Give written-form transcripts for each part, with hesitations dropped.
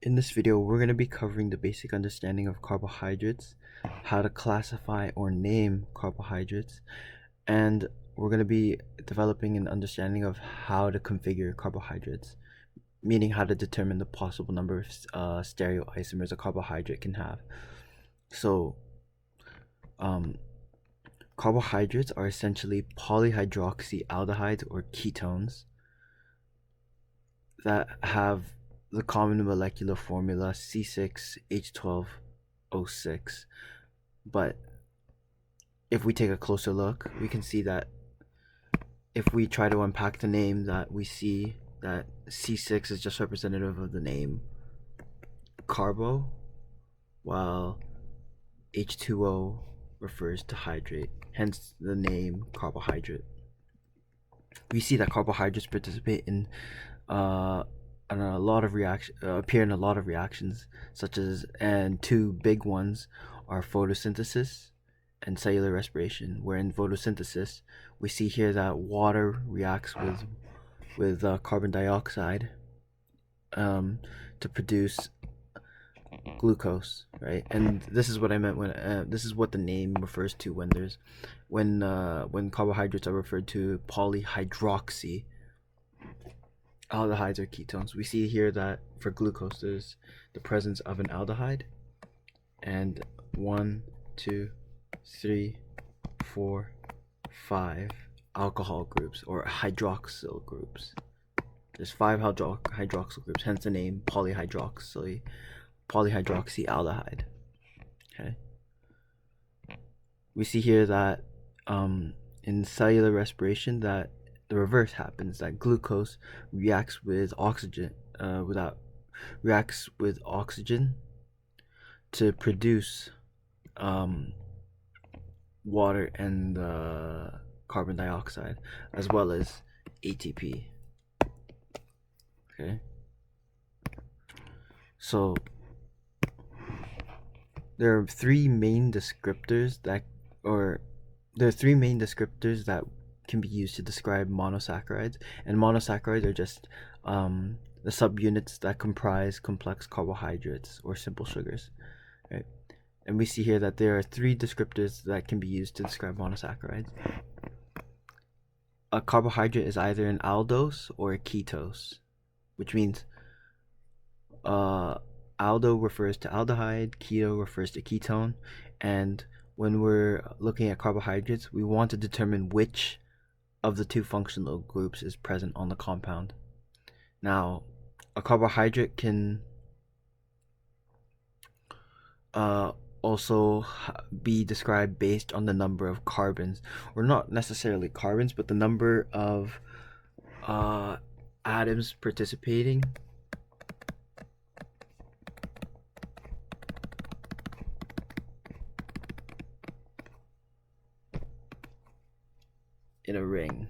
In this video, we're going to be covering the basic understanding of carbohydrates, how to classify or name carbohydrates, and we're going to be developing an understanding of how to configure carbohydrates, meaning how to determine the possible number of stereoisomers a carbohydrate can have. So, carbohydrates are essentially polyhydroxyaldehydes or ketones that have the common molecular formula C6H12O6. But if we take a closer look, we can see that if we try to unpack the name, that we see that C6 is just representative of the name carbo, while H2O refers to hydrate, hence the name carbohydrate. We see that carbohydrates participate in appear in a lot of reactions, such as, and two big ones are photosynthesis and cellular respiration, where in photosynthesis we see here that water reacts with carbon dioxide to produce glucose, right? And this is what I meant when this is what the name refers to when carbohydrates are referred to polyhydroxy aldehydes or ketones. We see here that for glucose there's the presence of an aldehyde and 1, 2, 3, 4, 5 alcohol groups or hydroxyl groups. There's 5 hydroxyl groups, hence the name polyhydroxyaldehyde. Okay. We see here that in cellular respiration that the reverse happens, that glucose reacts with oxygen to produce water and carbon dioxide, as well as ATP. Okay, so there are three main descriptors that can be used to describe monosaccharides, and monosaccharides are just the subunits that comprise complex carbohydrates or simple sugars, right? And we see here that there are three descriptors that can be used to describe monosaccharides. A carbohydrate is either an aldose or a ketose, which means aldo refers to aldehyde, keto refers to ketone, and when we're looking at carbohydrates, we want to determine which of the two functional groups is present on the compound. Now, a carbohydrate can also be described based on the number of carbons, or not necessarily carbons, but the number of atoms participating in a ring.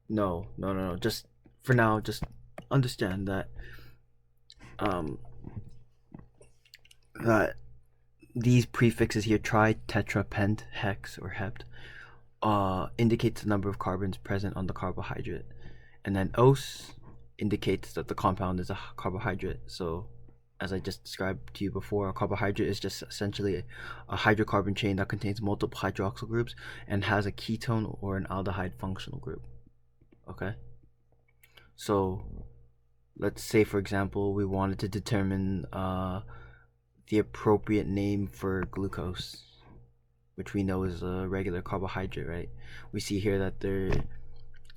No. Just for now, just understand that that these prefixes here, tri, tetra, pent, hex, or hept, indicates the number of carbons present on the carbohydrate, and then os indicates that the compound is a carbohydrate. So, as I just described to you before, a carbohydrate is just essentially a hydrocarbon chain that contains multiple hydroxyl groups and has a ketone or an aldehyde functional group. Okay? So, let's say, for example, we wanted to determine the appropriate name for glucose, which we know is a regular carbohydrate, right? We see here that there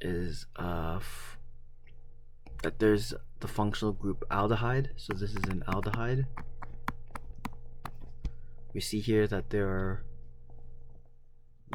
is there's the functional group aldehyde, so this is an aldehyde. We see here that there are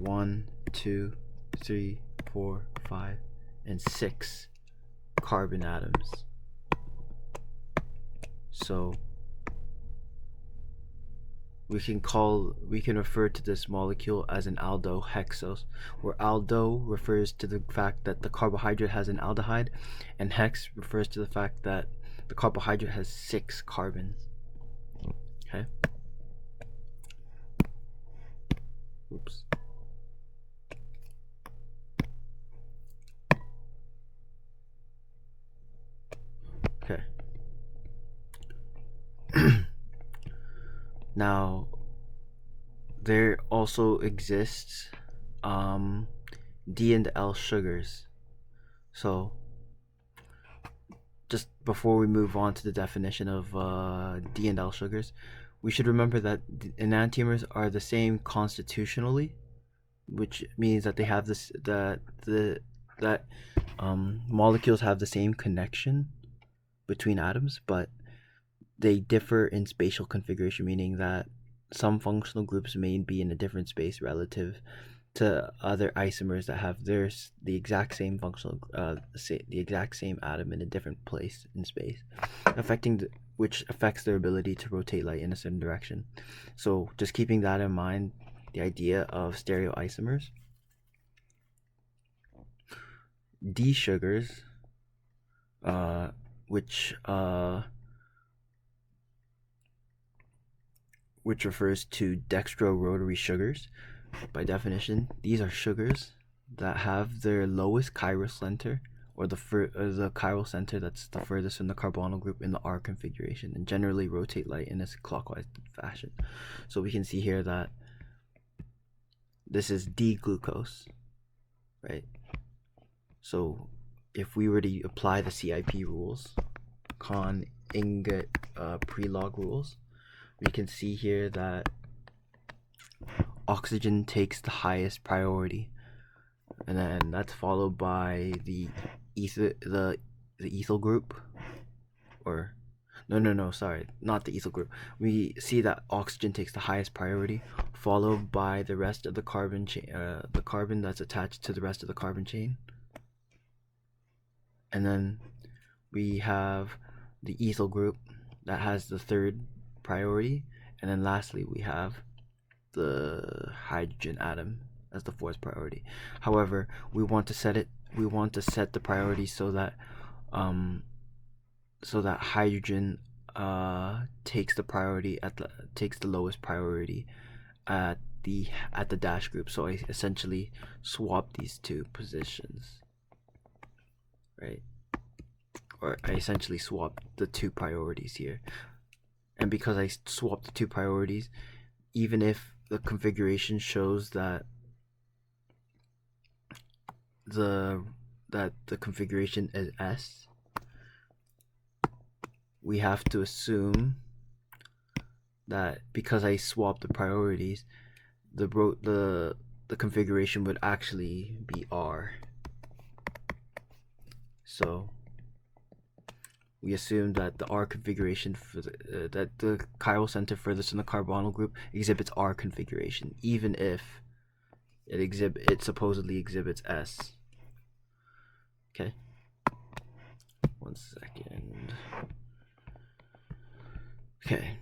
1, 2, 3, 4, 5, and 6 carbon atoms. So we can refer to this molecule as an aldohexose, where aldo refers to the fact that the carbohydrate has an aldehyde, and hex refers to the fact that the carbohydrate has 6 carbons. Okay. Oops. Okay. Now, there also exists D and L sugars. So, just before we move on to the definition of D and L sugars, we should remember that enantiomers are the same constitutionally, which means that they have this that molecules have the same connection between atoms, but they differ in spatial configuration, meaning that some functional groups may be in a different space relative to other isomers that have the exact same functional the exact same atom in a different place in space, which affects their ability to rotate light in a certain direction. So just keeping that in mind, the idea of stereoisomers. D sugars, which refers to dextrorotary sugars. By definition, these are sugars that have their lowest chiral center, or the chiral center that's the furthest from the carbonyl group in the R configuration, and generally rotate light in a clockwise fashion. So we can see here that this is D-glucose, right? So if we were to apply the CIP rules, con ingot pre-log rules, we can see here that oxygen takes the highest priority, and then that's followed by the ethyl group, or no, sorry, not the ethyl group. We see that oxygen takes the highest priority, followed by the rest of the carbon chain, the carbon that's attached to the rest of the carbon chain, and then we have the ethyl group that has the third priority, and then lastly we have the hydrogen atom as the fourth priority. However, we want to set the priority so that hydrogen takes the lowest priority at the dash group. So I essentially swap these two positions, right? Or I essentially swap the two priorities here. And because I swap the two priorities, even if the configuration shows that the configuration is S, we have to assume that because I swapped the priorities, the configuration would actually be R. So we assume that the R configuration for that the chiral center furthest in the carbonyl group exhibits R configuration, even if it supposedly exhibits S. Okay. 1 second. Okay.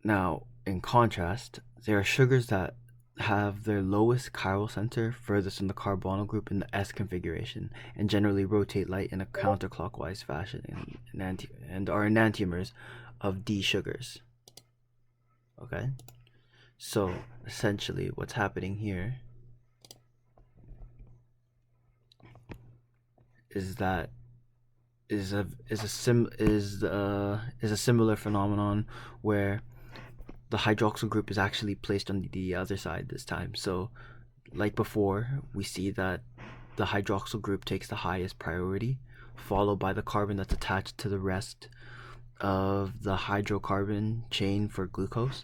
Now, in contrast, there are sugars that have their lowest chiral center furthest in the carbonyl group in the S configuration, and generally rotate light in a counterclockwise fashion, and are enantiomers of D sugars. Okay, so essentially what's happening here is that is a similar phenomenon where the hydroxyl group is actually placed on the other side this time. So like before, we see that the hydroxyl group takes the highest priority, followed by the carbon that's attached to the rest of the hydrocarbon chain for glucose,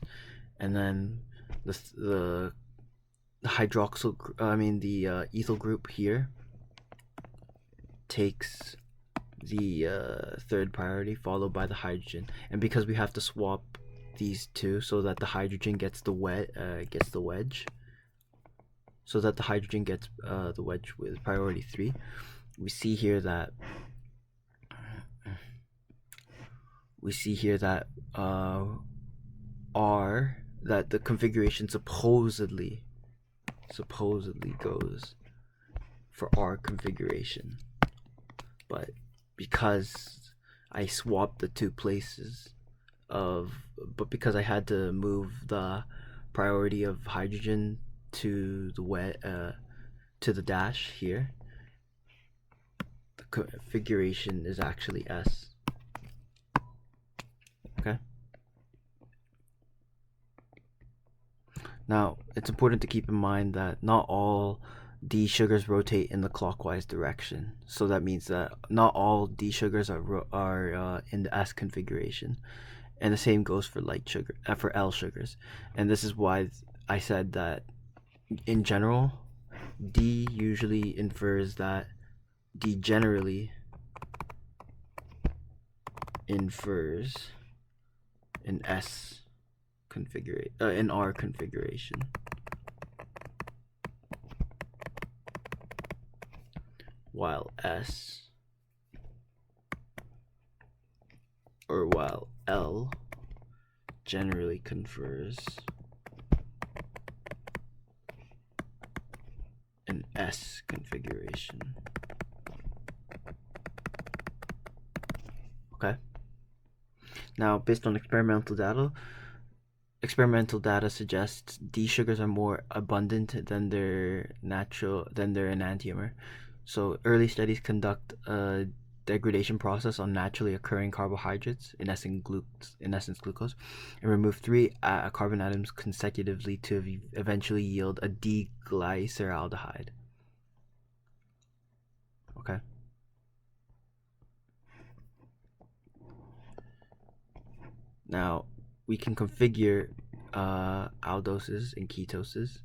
and then the ethyl group here takes the third priority, followed by the hydrogen. And because we have to swap these two so that the hydrogen gets the wedge, so that the hydrogen gets the wedge with priority 3, we see here that that the configuration supposedly goes for R configuration, but because I swapped the two places because I had to move the priority of hydrogen to the dash here, the configuration is actually S. Now, it's important to keep in mind that not all D sugars rotate in the clockwise direction. So that means that not all D sugars are in the S configuration, and the same goes for for L sugars. And this is why I said that in general, D usually infers that D generally infers an S configuration, an R configuration. While L generally confers an S configuration. Okay. Now, based on experimental data suggests D sugars are more abundant than their enantiomer. So early studies conduct a degradation process on naturally occurring carbohydrates, in essence glucose, and remove 3 carbon atoms consecutively to eventually yield a D-glyceraldehyde. Okay. Now, we can configure aldoses and ketoses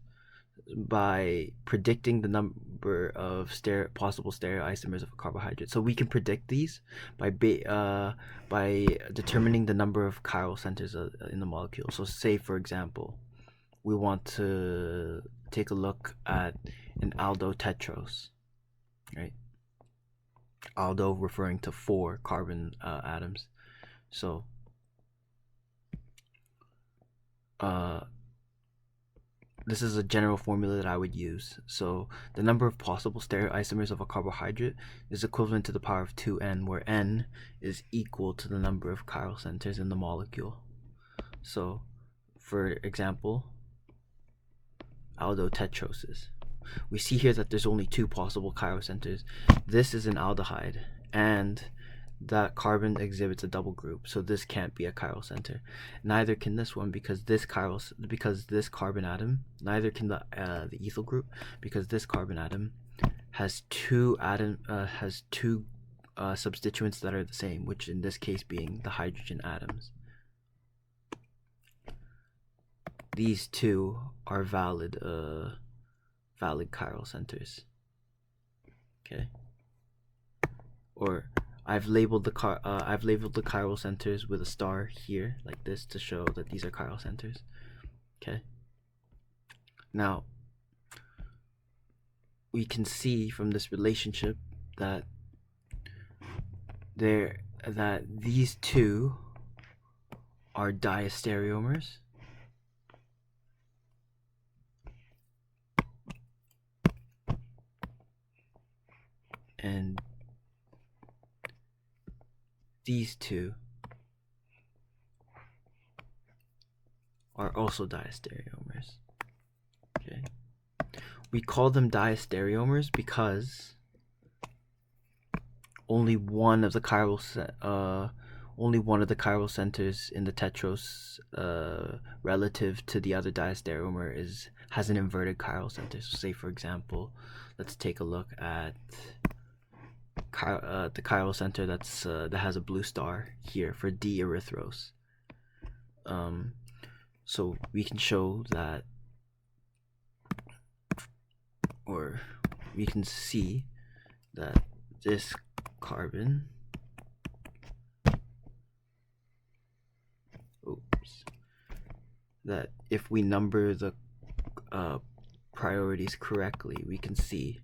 by predicting the number of possible stereoisomers of a carbohydrate. So we can predict these by determining the number of chiral centers in the molecule. So say, for example, we want to take a look at an aldotetrose, right? Aldo referring to 4 carbon atoms. So this is a general formula that I would use. So the number of possible stereoisomers of a carbohydrate is equivalent to the power of 2n, where n is equal to the number of chiral centers in the molecule. So, for example, aldotetroses. We see here that there's only 2 possible chiral centers. This is an aldehyde, and that carbon exhibits a double group, so this can't be a chiral center. Neither can this one, because this carbon atom. Neither can the ethyl group, because this carbon atom has two substituents that are the same, which in this case being the hydrogen atoms. These 2 are valid chiral centers. Okay. Or I've labeled the chiral centers with a star here, like this, to show that these are chiral centers. Okay. Now, we can see from this relationship that these 2 are diastereomers, and these 2 are also diastereomers. Okay. We call them diastereomers because only one of the chiral centers in the tetrose relative to the other diastereomer has an inverted chiral center. So say, for example, let's take a look at the chiral center that has a blue star here for D-erythrose. So we can show that, or we can see that this carbon, that if we number the priorities correctly, we can see,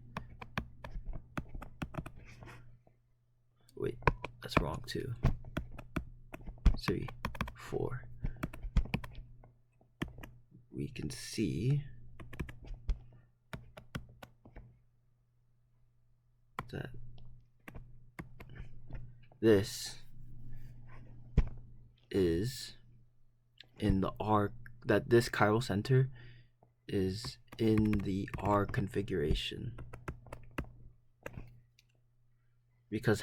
wait, that's wrong, 2, 3, 4. We can see that this is in the R, that this chiral center is in the R configuration, because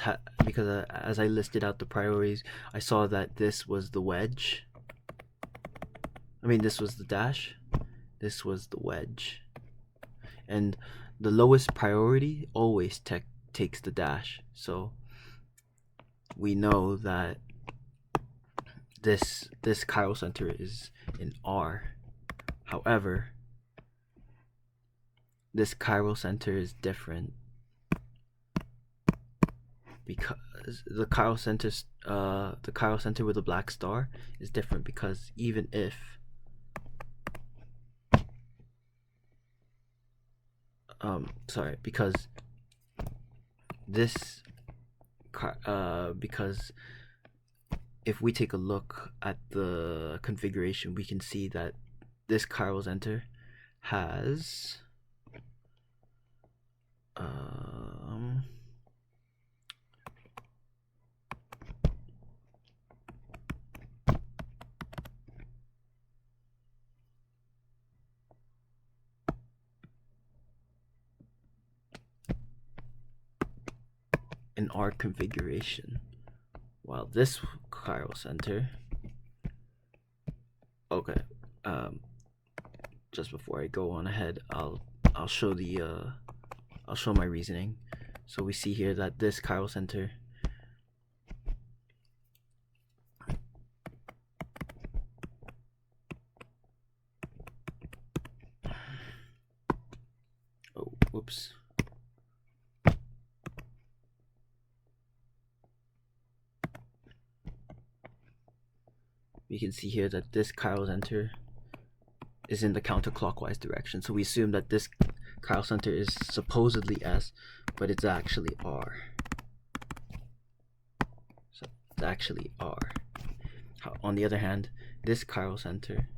as I listed out the priorities, I saw that this was the wedge. This was the dash, this was the wedge. And the lowest priority always takes the dash. So we know that this chiral center is in R. However, this chiral center is different because the chiral center with a black star is different, because even if because this because if we take a look at the configuration, we can see that this chiral center has an R configuration, while this chiral center, okay, just before I go on ahead, I'll show my reasoning. So we see here that this chiral center whoops. We can see here that this chiral center is in the counterclockwise direction. So we assume that this chiral center is supposedly S, but it's actually R. So it's actually R. On the other hand, this chiral center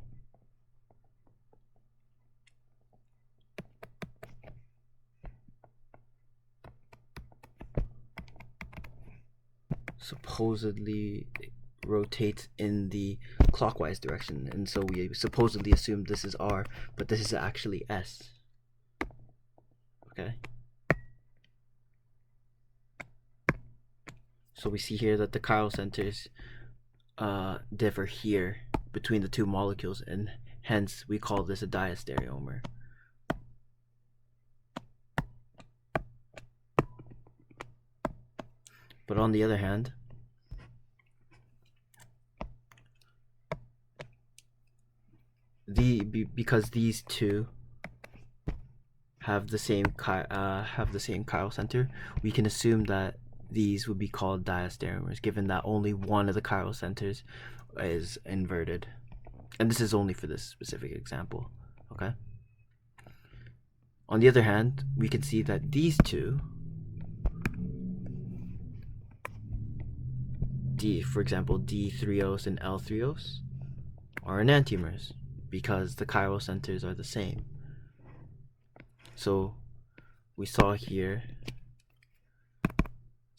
supposedly rotates in the clockwise direction, and so we supposedly assume this is R, but this is actually S. Okay, so we see here that the chiral centers differ here between the two molecules, and hence we call this a diastereomer. But on the other hand, because these two have the same chiral center, we can assume that these would be called diastereomers, given that only one of the chiral centers is inverted. And this is only for this specific example, okay? On the other hand, we can see that these two, for example, D3-ose and L3-ose, are enantiomers because the chiral centers are the same. So we saw here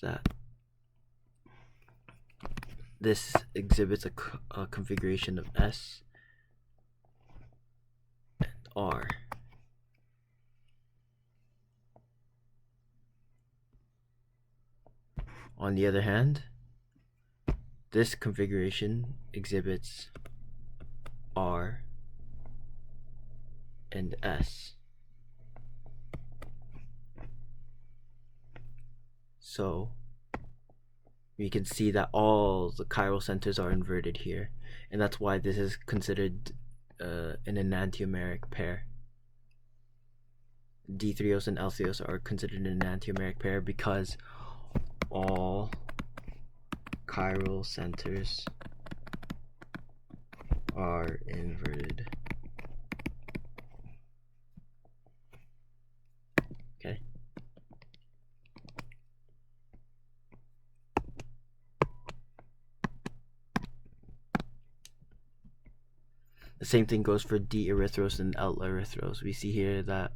that this exhibits a configuration of S and R. On the other hand, this configuration exhibits R and S. So we can see that all the chiral centers are inverted here, and that's why this is considered an enantiomeric pair. D3-ose and L3-ose are considered an enantiomeric pair because all chiral centers are inverted. Okay. The same thing goes for D-erythrose and L-erythrose. We see here that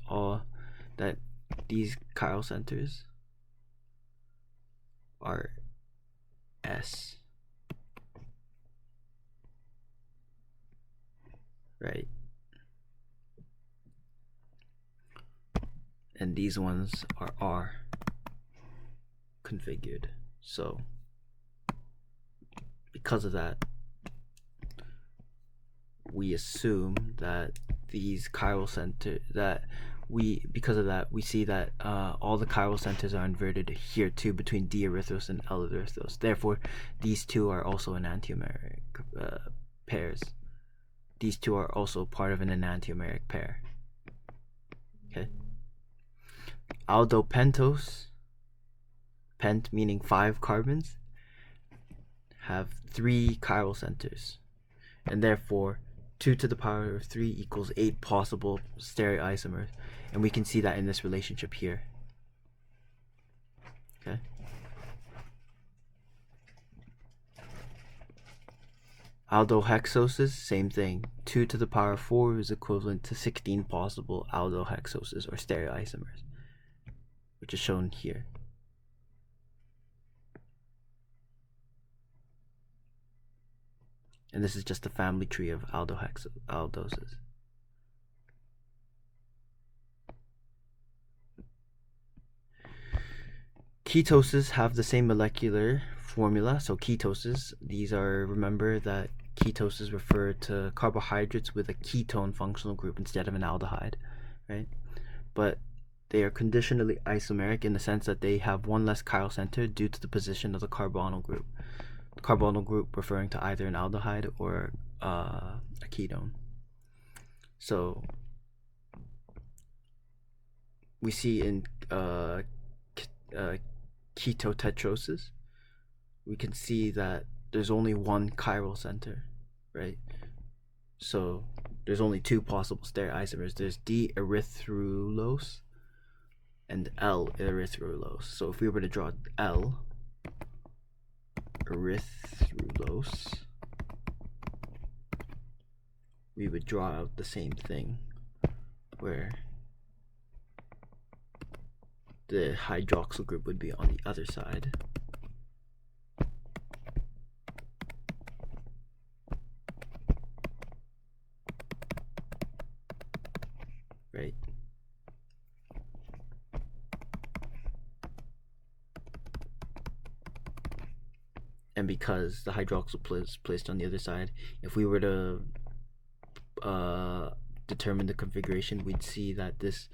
these chiral centers are S. Right? And these ones are R configured. So because of that, we assume that these chiral center because of that we see that all the chiral centers are inverted here too between D erythros and L erythros. Therefore, these two are also enantiomeric pairs. These two are also part of an enantiomeric pair. Okay. Aldopentose, pent meaning 5 carbons, have 3 chiral centers, and therefore 2 to the power of 3 equals 8 possible stereoisomers, and we can see that in this relationship here. Okay. Aldohexoses, same thing. 2 to the power of 4 is equivalent to 16 possible aldohexoses or stereoisomers, which is shown here. And this is just a family tree of aldoses. Ketoses have the same molecular formula. So ketoses, these are, remember that ketoses refer to carbohydrates with a ketone functional group instead of an aldehyde, right? But they are conditionally isomeric in the sense that they have one less chiral center due to the position of the carbonyl group. The carbonyl group referring to either an aldehyde or a ketone. So we see in ketotetrosis, we can see that there's only one chiral center, right? So there's only 2 possible stereoisomers. There's D-erythrulose and L-erythrulose. So if we were to draw L-erythrulose, we would draw out the same thing, where the hydroxyl group would be on the other side. Right? And because the hydroxyl is placed on the other side, if we were to determine the configuration, we'd see that this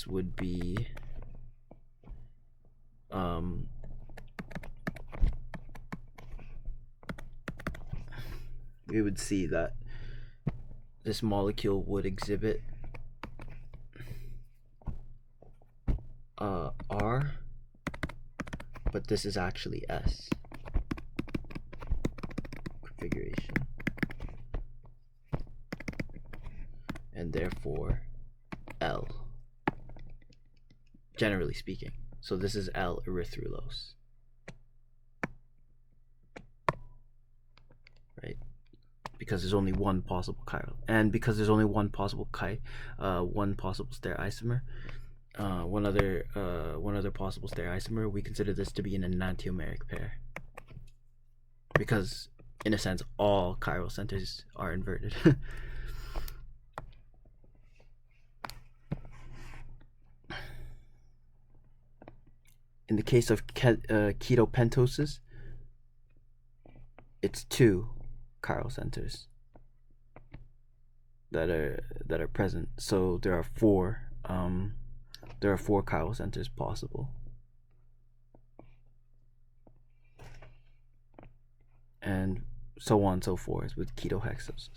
would be we would see that this molecule would exhibit R, but this is actually S configuration, and therefore L, generally speaking. So this is L-erythrulose, right? Because there's only one possible chiral, and because there's only one possible stereoisomer, one other possible stereoisomer, we consider this to be an enantiomeric pair, because in a sense all chiral centers are inverted. In the case of ketopentoses, it's 2 chiral centers that are present. So there are 4 chiral centers possible, and so on and so forth with ketohexoses.